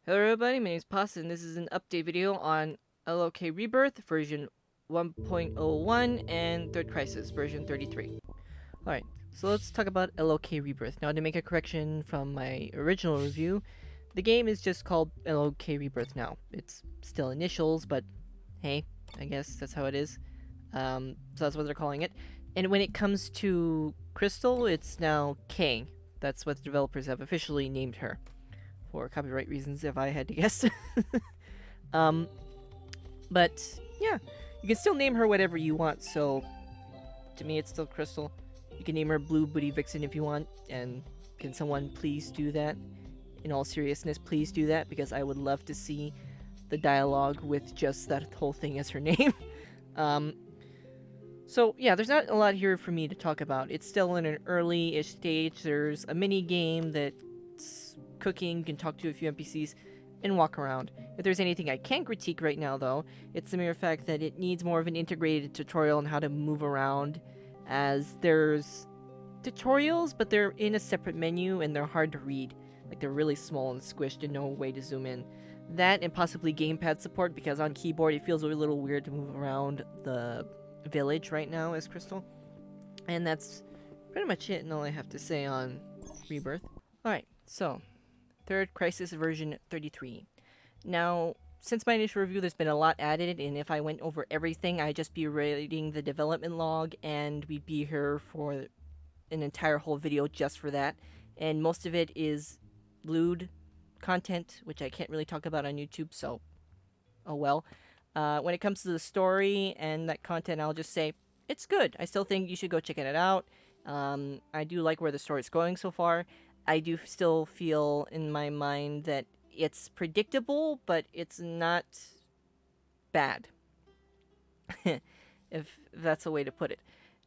Hello everybody, my name is Pasta and this is an update video on LOK Rebirth version 1.0.1 and Third Crisis version 33. Alright, so let's talk about LOK Rebirth. Now to make a correction from my original review, the game is just called LOK Rebirth now. It's still initials, but hey, I guess that's how it is. So that's what they're calling it. And when it comes to Crystal, it's now K. That's what the developers have officially named her. For copyright reasons, if I had to guess. um, but yeah, you can still name her whatever you want. So to me, it's still Crystal. You can name her Blue Booty Vixen if you want. And can someone please do that? In all seriousness, please do that because I would love to see the dialogue with just that whole thing as her name. um, so yeah, there's not a lot here for me to talk about. It's still in an early-ish stage. There's a mini game that's cooking. You can talk to a few NPCs and walk around. If there's anything I can critique right now, though, it's the mere fact that it needs more of an integrated tutorial on how to move around, as there's tutorials, but they're in a separate menu and they're hard to read. Like they're really small and squished and no way to zoom in. That and possibly gamepad support, because on keyboard it feels a little weird to move around the village right now as Crystal. And that's pretty much it and all I have to say on Rebirth. Alright, so Third Crisis version 33. Now, since my initial review, there's been a lot added, and if I went over everything, I'd just be reading the development log, and we'd be here for an entire whole video just for that. And most of it is lewd content, which I can't really talk about on YouTube, so oh well. When it comes to the story and that content, I'll just say it's good. I still think you should go check it out. I do like where the story's going so far. I do still feel in my mind that it's predictable, but it's not bad, if that's a way to put it.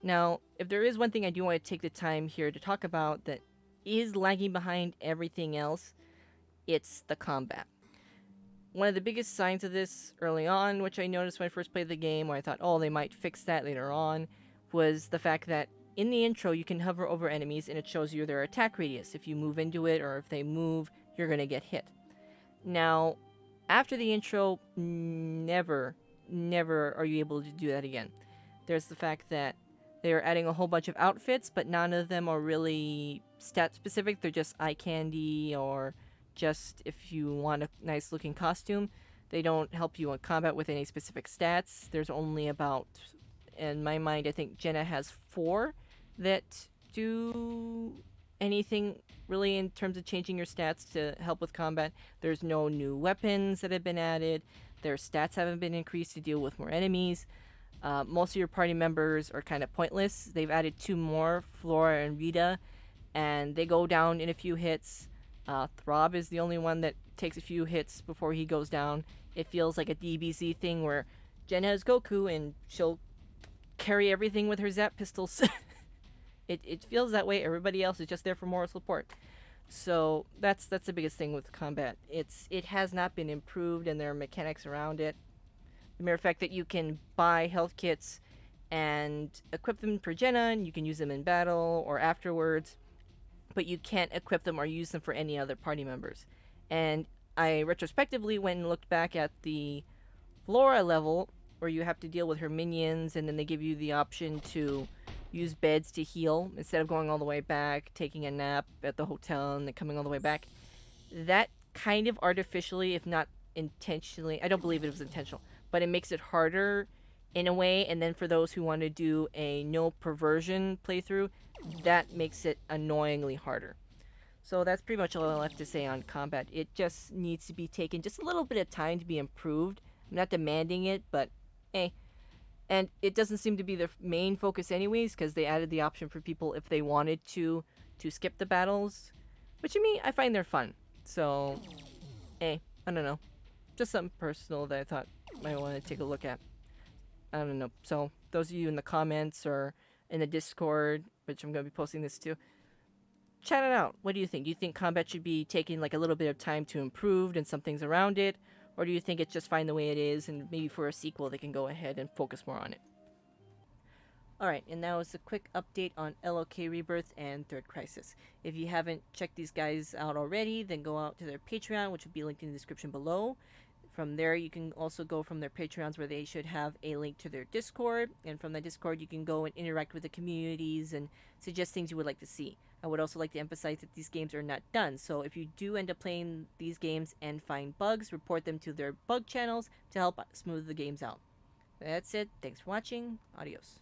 Now, if there is one thing I do want to take the time here to talk about that is lagging behind everything else, it's the combat. One of the biggest signs of this early on, which I noticed when I first played the game, where I thought, oh, they might fix that later on, was the fact that in the intro you can hover over enemies and it shows you their attack radius. If you move into it or if they move, you're going to get hit. Now, after the intro, never are you able to do that again. There's the fact that they're adding a whole bunch of outfits, but none of them are really stat specific. They're just eye candy or just if you want a nice looking costume. They don't help you in combat with any specific stats. There's only about, in my mind, I think Jenna has 4 that do anything really in terms of changing your stats to help with combat. There's no new weapons that have been added. Their stats haven't been increased to deal with more enemies. Most of your party members are kind of pointless. They've added 2 more, Flora and Rita, and they go down in a few hits. Throb is the only one that takes a few hits before he goes down. It feels like a DBZ thing where Jenna is Goku and she'll carry everything with her Zap pistols. It feels that way. Everybody else is just there for moral support. So that's the biggest thing with combat. It has not been improved, and there are mechanics around it. The mere fact that you can buy health kits and equip them for Jenna, and you can use them in battle or afterwards, but you can't equip them or use them for any other party members. And I retrospectively went and looked back at the Flora level, where you have to deal with her minions, and then they give you the option to use beds to heal instead of going all the way back, taking a nap at the hotel, and then coming all the way back. That kind of artificially, if not intentionally, I don't believe it was intentional, but it makes it harder in a way. And then for those who want to do a no perversion playthrough, that makes it annoyingly harder. So that's pretty much all I have to say on combat. It just needs to be taken just a little bit of time to be improved. I'm not demanding it, but eh. And it doesn't seem to be the main focus anyways, because they added the option for people if they wanted to skip the battles, which to me, I find they're fun. So, I don't know. Just something personal that I thought I might want to take a look at. I don't know. So, those of you in the comments or in the Discord, which I'm going to be posting this to, chat it out. What do you think? Do you think combat should be taking like a little bit of time to improve and some things around it? Or do you think it's just fine the way it is and maybe for a sequel they can go ahead and focus more on it? Alright, and now it's a quick update on LOK Rebirth and Third Crisis. If you haven't checked these guys out already, then go out to their Patreon, which will be linked in the description below. From there, you can also go from their Patreons where they should have a link to their Discord. And from the Discord, you can go and interact with the communities and suggest things you would like to see. I would also like to emphasize that these games are not done. So if you do end up playing these games and find bugs, report them to their bug channels to help smooth the games out. That's it. Thanks for watching. Adios.